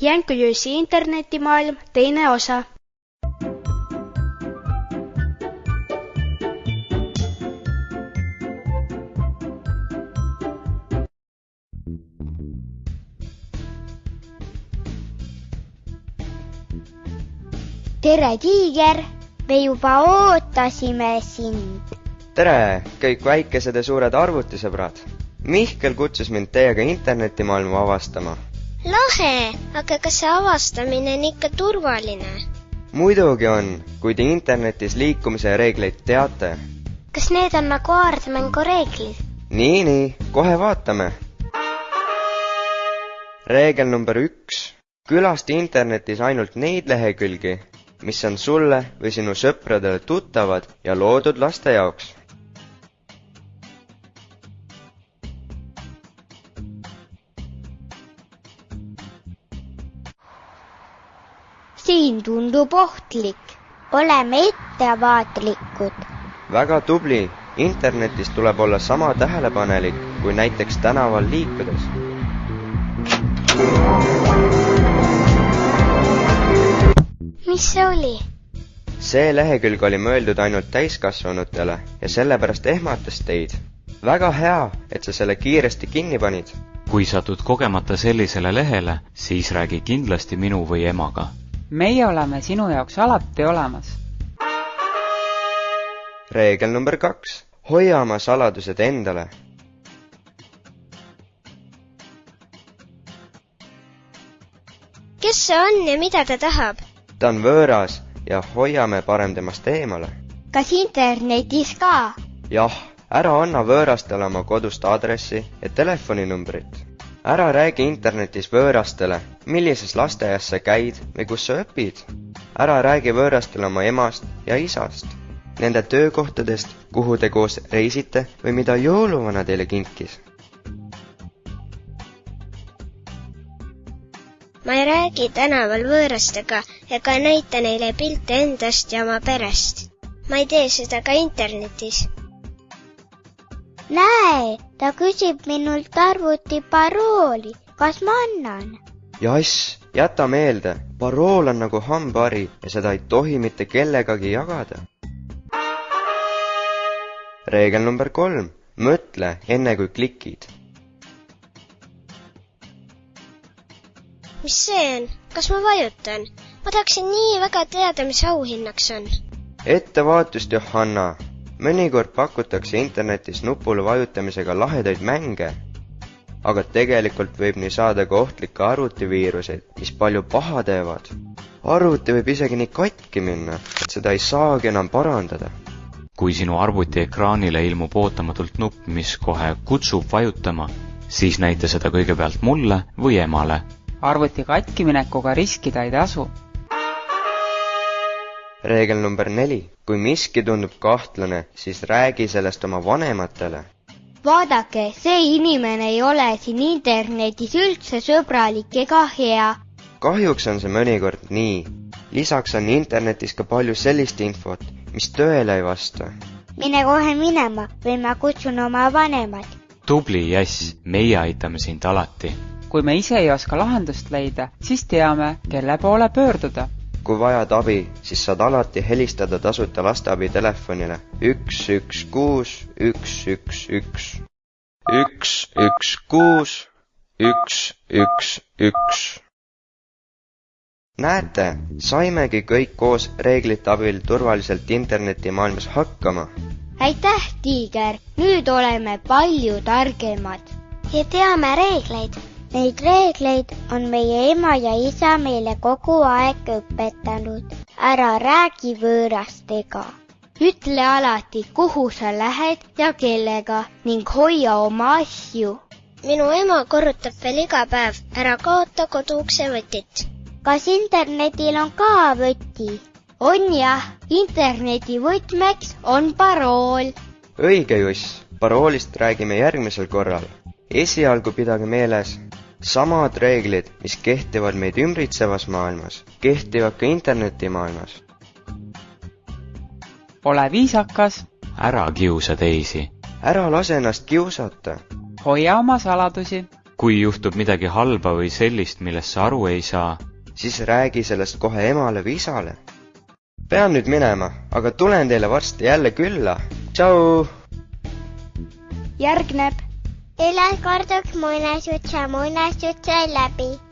Jänkuljusi internetimaailm teine osa. Tere, Tiiger! Me juba ootasime sind. Tere, kõik väikesed ja suured arvutisõbrad! Mihkel kutsus mind teiega internetimaailma avastama. Lahe, aga kas see avastamine on ikka turvaline? Muidugi on, kui te internetis liikumise reegleid teate. Kas need on nagu aardmängu reeglid? Nii, kohe vaatame. Reegel number 1. Külasta internetis ainult neid lehekülgi, mis on sulle või sinu sõpradele tuttavad ja loodud laste jaoks. Siin tundub ohtlik. Oleme ettevaatlikud. Väga tubli. Internetis tuleb olla sama tähelepanelik kui näiteks tänaval liikudes. Mis see oli? See lehekülg oli mõeldud ainult täiskasvanutele ja sellepärast ehmatas teid. Väga hea, et sa selle kiiresti kinni panid. Kui satud kogemata sellisele lehele, siis räägi kindlasti minu või emaga. Meie oleme sinu jaoks alati olemas. Reegel number 2. Hoia oma saladused endale. Kes see on ja mida ta tahab? Ta on võõras ja hoiame parem temast eemale. Kas internetis ka? Jah, ära anna võõrastele oma kodust aadressi ja telefoninumbrit. Ära räägi internetis võõrastele, millises lasteaias sa käid või kus sa õpid. Ära räägi võõrastele oma emast ja isast, nende töökohtadest, kuhu te koos reisite või mida jõuluvana teile kinkis. Ma ei räägi tänaval võõrastega ega näita neile pilte endast ja oma perest. Ma ei tee seda ka internetis. Näe, ta küsib minult arvuti parooli. Kas ma annan? Jass, jäta meelde, parool on nagu hambari ja seda ei tohi mitte kellegagi jagada. Reegel number 3. Mõtle enne kui klikid. Mis see on? Kas ma vajutan? Ma tahaksin nii väga teada, mis auhinnaks on. Ettevaatust, Johanna! Mõnikord pakutakse internetis nupule vajutamisega lahedaid mänge, aga tegelikult võib nii saada ka ohtlikke arvutiviiruseid, mis palju paha teevad. Arvuti võib isegi nii katki minna, et seda ei saagi enam parandada. Kui sinu arvuti ekraanile ilmub ootamatult nupp, mis kohe kutsub vajutama, siis näita seda kõigepealt mulle või emale. Arvuti katkiminekuga riskida ei tasu. Reegel number 4. Kui miski tundub kahtlane, siis räägi sellest oma vanematele. Vaadake, see inimene ei ole siin internetis üldse sõbralik ega hea. Kahjuks on see mõnikord nii. Lisaks on internetis ka palju sellist infot, mis tõele ei vasta. Mine kohe minema või ma kutsun oma vanemad. Tubli, Jass, meie aitame sind alati. Kui me ise ei oska lahendust leida, siis teame, kelle poole pöörduda. Kui vajad abi, siis saad alati helistada tasuta lasteabi telefonile 116 111 116 111. Näete, saimegi kõik koos reeglite abil turvaliselt internetimaailmas hakkama. Aitäh, Tiiger! Nüüd oleme palju targemad. Ja teame reegleid. Neid reegleid on meie ema ja isa meile kogu aeg õpetanud. Ära räägi võõrastega. Ütle alati, kuhu sa lähed ja kellega ning hoia oma asju. Minu ema korrutab veel iga päev, ära kaota koduukse võtit. Kas internetil on ka võti? On jah, interneti võtmeks on parool. Õige, Juss, paroolist räägime järgmisel korral. Esialgu pidage meeles, samad reeglid, mis kehtivad meid ümbritsevas maailmas, kehtivad ka internetimaailmas. Ole viisakas. Ära kiusa teisi. Ära lase ennast kiusata. Hoia oma saladusi. kui juhtub midagi halba või sellist, millest sa aru ei saa, siis räägi sellest kohe emale või isale. Pean nüüd minema, aga tulen teile varsti jälle külla. Tšau! Järgneb Üle korduks muinasjutt sai läbi.